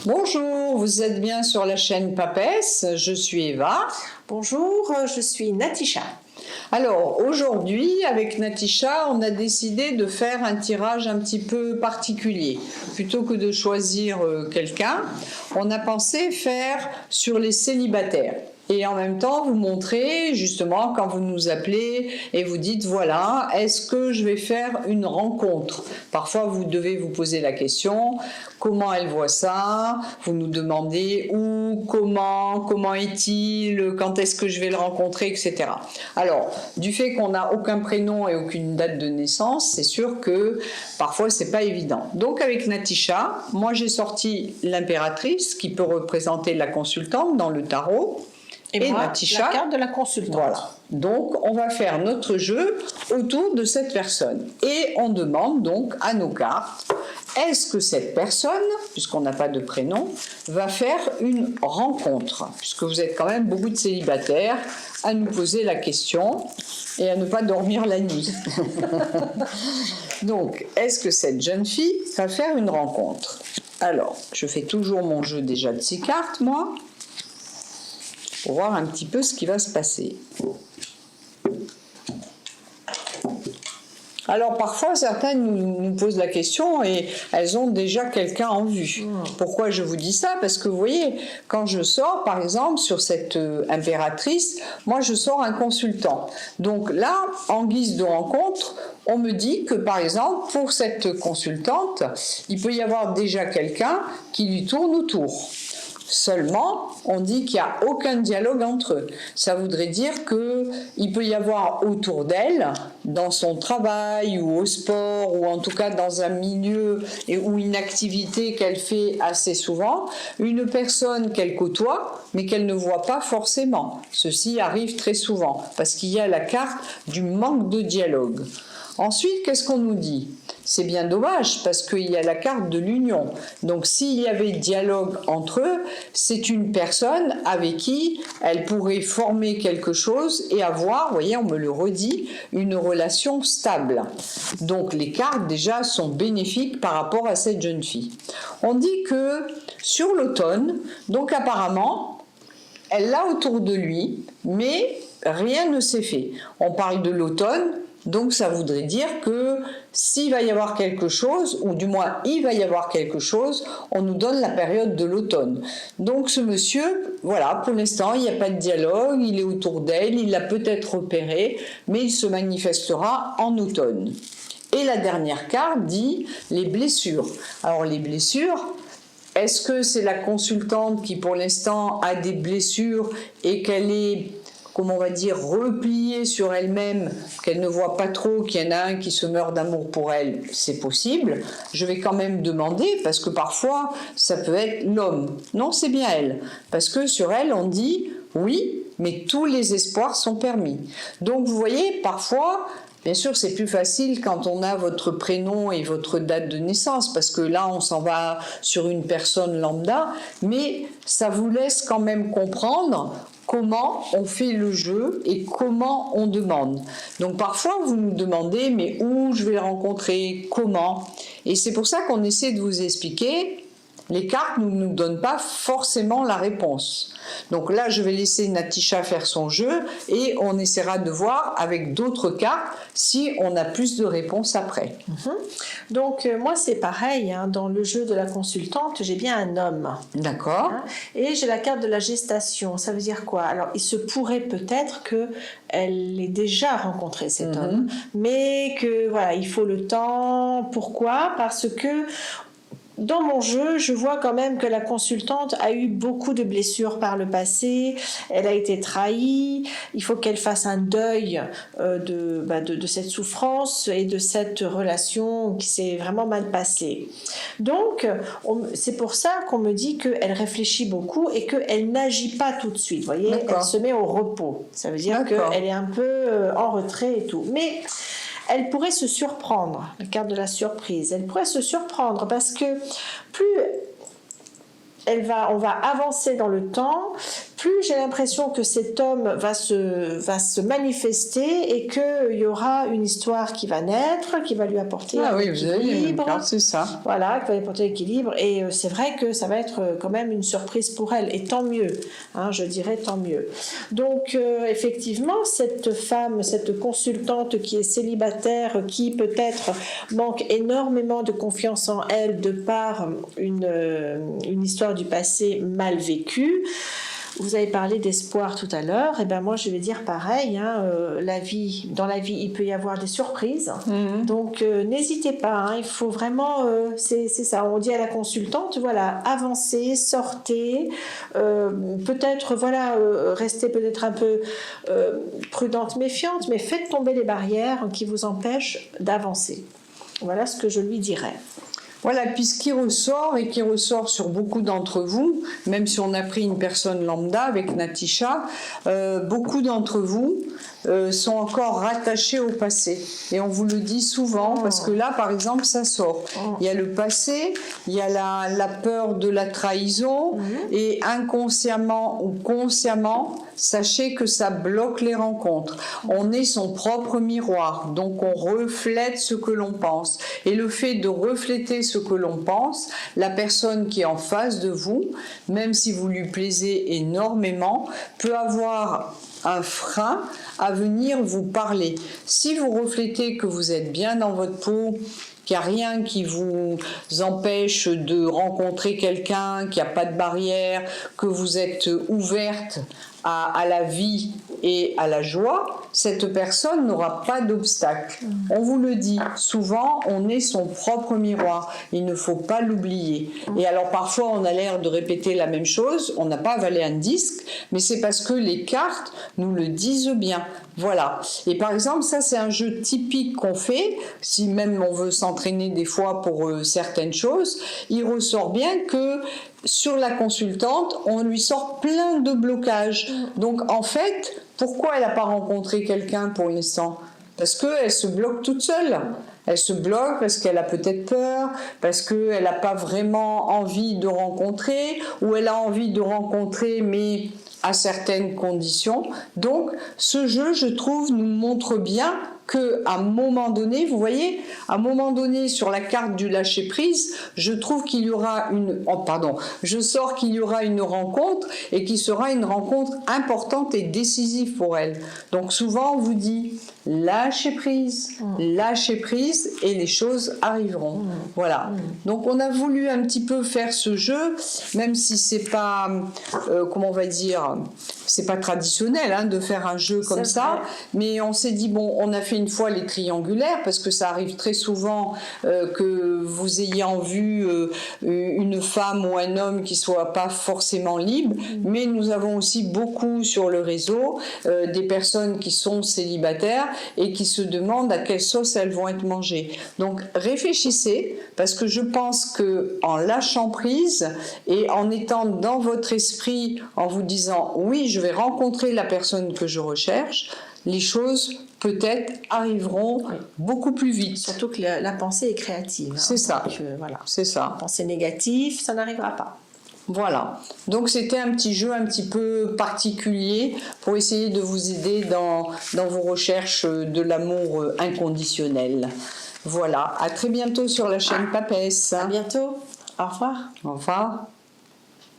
Bonjour, vous êtes bien sur la chaîne Papesse, je suis Eva. Bonjour, je suis Natisha. Alors aujourd'hui, avec Natisha, on a décidé de faire un tirage un petit peu particulier. Plutôt que de choisir quelqu'un, on a pensé faire sur les célibataires. Et en même temps, vous montrer justement quand vous nous appelez et vous dites voilà, est-ce que je vais faire une rencontre? Parfois, vous devez vous poser la question, comment elle voit ça? Vous nous demandez où, comment est-il, quand est-ce que je vais le rencontrer, etc. Alors, du fait qu'on n'a aucun prénom et aucune date de naissance, c'est sûr que parfois c'est pas évident. Donc avec Natisha, moi j'ai sorti l'impératrice qui peut représenter la consultante dans le tarot. Et moi, Natisha, la carte de la consultante. Voilà. Donc, on va faire notre jeu autour de cette personne. Et on demande donc à nos cartes, est-ce que cette personne, puisqu'on n'a pas de prénom, va faire une rencontre? Puisque vous êtes quand même beaucoup de célibataires à nous poser la question et à ne pas dormir la nuit. Donc, est-ce que cette jeune fille va faire une rencontre? Alors, je fais toujours mon jeu déjà de 6 cartes, moi, pour voir un petit peu ce qui va se passer. Alors parfois certaines nous posent la question et elles ont déjà quelqu'un en vue. Pourquoi je vous dis ça? Parce que vous voyez, quand je sors par exemple sur cette impératrice, moi je sors un consultant. Donc là, en guise de rencontre, on me dit que par exemple pour cette consultante, il peut y avoir déjà quelqu'un qui lui tourne autour. Seulement, on dit qu'il n'y a aucun dialogue entre eux. Ça voudrait dire qu'il peut y avoir autour d'elle, dans son travail ou au sport, ou en tout cas dans un milieu ou une activité qu'elle fait assez souvent, une personne qu'elle côtoie, mais qu'elle ne voit pas forcément. Ceci arrive très souvent, parce qu'il y a la carte du manque de dialogue. Ensuite, qu'est-ce qu'on nous dit? C'est bien dommage parce qu'il y a la carte de l'union. Donc s'il y avait dialogue entre eux, c'est une personne avec qui elle pourrait former quelque chose et avoir, vous voyez, on me le redit, une relation stable. Donc les cartes déjà sont bénéfiques par rapport à cette jeune fille. On dit que sur l'automne, donc apparemment, elle l'a autour de lui, mais rien ne s'est fait. On parle de l'automne. Donc ça voudrait dire que s'il va y avoir quelque chose, ou du moins il va y avoir quelque chose, on nous donne la période de l'automne. Donc ce monsieur, voilà, pour l'instant il n'y a pas de dialogue, il est autour d'elle, il l'a peut-être repéré, mais il se manifestera en automne. Et la dernière carte dit les blessures. Alors les blessures, est-ce que c'est la consultante qui pour l'instant a des blessures et qu'elle est, comment on va dire, repliée sur elle-même, qu'elle ne voit pas trop qu'il y en a un qui se meurt d'amour pour elle, c'est possible. Je vais quand même demander, parce que parfois, ça peut être l'homme. Non, c'est bien elle. Parce que sur elle, on dit, oui, mais tous les espoirs sont permis. Donc, vous voyez, parfois, bien sûr, c'est plus facile quand on a votre prénom et votre date de naissance, parce que là, on s'en va sur une personne lambda, mais ça vous laisse quand même comprendre comment on fait le jeu et comment on demande. Donc parfois vous nous demandez mais où je vais le rencontrer, comment, et c'est pour ça qu'on essaie de vous expliquer. Les cartes ne nous donnent pas forcément la réponse. Donc là, je vais laisser Natisha faire son jeu et on essaiera de voir avec d'autres cartes si on a plus de réponses après. Donc moi, c'est pareil. Hein, dans le jeu de la consultante, j'ai bien un homme. D'accord. Hein, et j'ai la carte de la gestation. Ça veut dire quoi? Alors, il se pourrait peut-être qu'elle ait déjà rencontré cet homme, mais que voilà, il faut le temps. Pourquoi? Parce que dans mon jeu, je vois quand même que la consultante a eu beaucoup de blessures par le passé, elle a été trahie, il faut qu'elle fasse un deuil de cette souffrance et de cette relation qui s'est vraiment mal passée. Donc, c'est pour ça qu'on me dit qu'elle réfléchit beaucoup et qu'elle n'agit pas tout de suite, vous voyez, elle se met au repos. Ça veut dire qu'elle est un peu en retrait et tout. Mais elle pourrait se surprendre, la carte de la surprise, elle pourrait se surprendre parce que plus on va avancer dans le temps, plus j'ai l'impression que cet homme va se manifester et qu'il y aura une histoire qui va naître, qui va lui apporter un équilibre. C'est ça. Voilà, qui va lui apporter l'équilibre. Et c'est vrai que ça va être quand même une surprise pour elle. Et tant mieux, hein, je dirais tant mieux. Donc, effectivement, cette femme, cette consultante qui est célibataire, qui peut-être manque énormément de confiance en elle de par une histoire du passé mal vécue. Vous avez parlé d'espoir tout à l'heure, et ben moi je vais dire pareil, hein, dans la vie il peut y avoir des surprises, donc n'hésitez pas, hein, il faut vraiment, c'est ça, on dit à la consultante, voilà, avancez, sortez, peut-être voilà, restez peut-être un peu prudente, méfiante, mais faites tomber les barrières qui vous empêchent d'avancer. Voilà ce que je lui dirais. Voilà, puis ce qui ressort, et qui ressort sur beaucoup d'entre vous, même si on a pris une personne lambda avec Natisha, beaucoup d'entre vous sont encore rattachés au passé. Et on vous le dit souvent, parce que là, par exemple, ça sort. Il y a le passé, il y a la peur de la trahison, et inconsciemment ou consciemment, sachez que ça bloque les rencontres. On est son propre miroir, donc on reflète ce que l'on pense. Et le fait de refléter ce que l'on pense, la personne qui est en face de vous, même si vous lui plaisez énormément, peut avoir un frein à venir vous parler. Si vous reflétez que vous êtes bien dans votre peau, qu'il n'y a rien qui vous empêche de rencontrer quelqu'un, qu'il n'y a pas de barrière, que vous êtes ouverte à la vie et à la joie, cette personne n'aura pas d'obstacle. On vous le dit, souvent on est son propre miroir, il ne faut pas l'oublier. Et alors parfois on a l'air de répéter la même chose, on n'a pas avalé un disque, mais c'est parce que les cartes nous le disent bien. Voilà. Et par exemple, ça c'est un jeu typique qu'on fait, si même on veut s'entraîner des fois pour certaines choses, il ressort bien que sur la consultante, on lui sort plein de blocages. Donc en fait, pourquoi elle n'a pas rencontré quelqu'un pour l'instant ? Parce qu'elle se bloque toute seule. Elle se bloque parce qu'elle a peut-être peur, parce qu'elle n'a pas vraiment envie de rencontrer, ou elle a envie de rencontrer mais à certaines conditions. Donc ce jeu, je trouve, nous montre bien qu'à un moment donné, vous voyez, à un moment donné sur la carte du lâcher prise, je trouve qu'il y aura je sors qu'il y aura une rencontre et qui sera une rencontre importante et décisive pour elle. Donc souvent on vous dit lâchez prise et les choses arriveront. Voilà. Donc on a voulu un petit peu faire ce jeu, même si c'est pas, comment on va dire, c'est pas traditionnel hein, de faire un jeu comme ça, mais on s'est dit bon, on a fait une fois les triangulaires parce que ça arrive très souvent que vous ayez en vue une femme ou un homme qui soit pas forcément libre, mais nous avons aussi beaucoup sur le réseau des personnes qui sont célibataires et qui se demandent à quelle sauce elles vont être mangées. Donc réfléchissez, parce que je pense que en lâchant prise et en étant dans votre esprit, en vous disant oui, je vais rencontrer la personne que je recherche, les choses peut-être arriveront beaucoup plus vite. Surtout que la pensée est créative. Hein. C'est ça. Donc, voilà. C'est ça. La pensée négative, ça n'arrivera pas. Voilà, donc c'était un petit jeu un petit peu particulier pour essayer de vous aider dans vos recherches de l'amour inconditionnel. Voilà, à très bientôt sur la chaîne Papesse. À bientôt, au revoir. Au revoir.